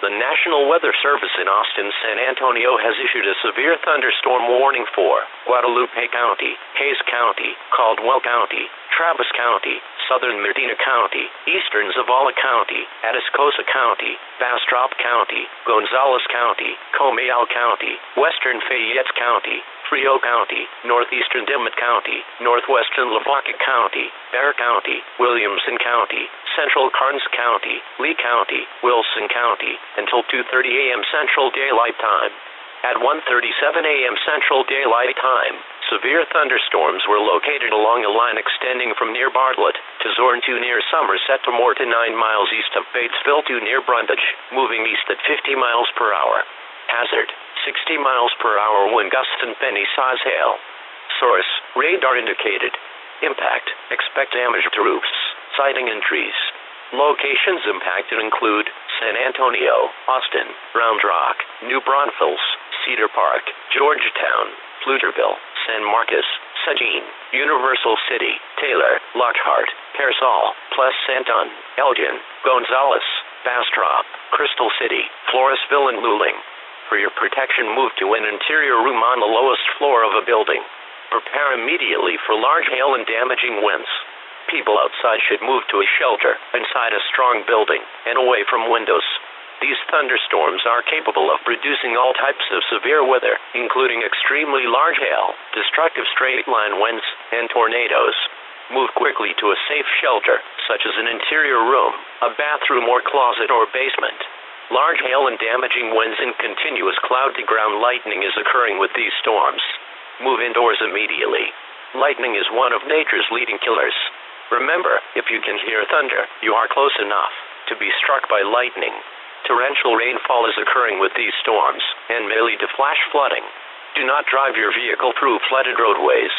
The National Weather Service in Austin San Antonio has issued a severe thunderstorm warning for Guadalupe County, Hays County, Caldwell County, Travis County, Southern Medina County, Eastern Zavala County, ATASCOSA County, Bastrop County, Gonzales County, Comayal County, Western Fayette County, Frio County, Northeastern Dimmitt County, Northwestern Lavaca County, Bear County, Williamson County, Central Karnes County, Lee County, Wilson County, until 2:30 a.m. Central Daylight Time. At 1:37 a.m. Central Daylight Time, severe thunderstorms were located along a line extending from near Bartlett to Zorn to near Somerset to more to 9 miles east of Batesville to near Brundage, moving east at 50 miles per hour. Hazard: 60 miles per hour wind gusts and penny size hail. Source: radar indicated. Impact: expect damage to roofs, siding and trees. Locations impacted include San Antonio, Austin, Round Rock, New Braunfels, Cedar Park, Georgetown, Pflugerville, San Marcos, Seguin, Universal City, Taylor, Lockhart, Pearsall, Pleasant, Elgin, Gonzales, Bastrop, Crystal City, Floresville and Luling. For your protection, move to an interior room on the lowest floor of a building. Prepare immediately for large hail and damaging winds. People outside should move to a shelter inside a strong building and away from windows. These thunderstorms are capable of producing all types of severe weather, including extremely large hail, destructive straight-line winds, and tornadoes. Move quickly to a safe shelter, such as an interior room, a bathroom or closet or basement. Large hail and damaging winds and continuous cloud-to-ground lightning is occurring with these storms. Move indoors immediately. Lightning is one of nature's leading killers. Remember, if you can hear thunder, you are close enough to be struck by lightning. Torrential rainfall is occurring with these storms and may lead to flash flooding. Do not drive your vehicle through flooded roadways.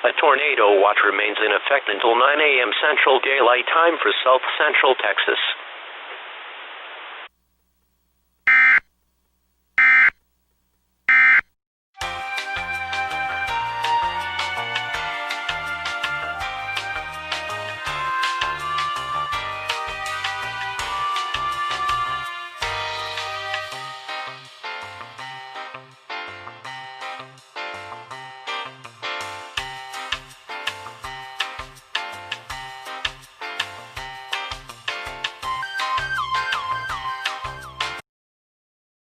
A tornado watch remains in effect until 9 a.m. Central Daylight Time for South Central Texas.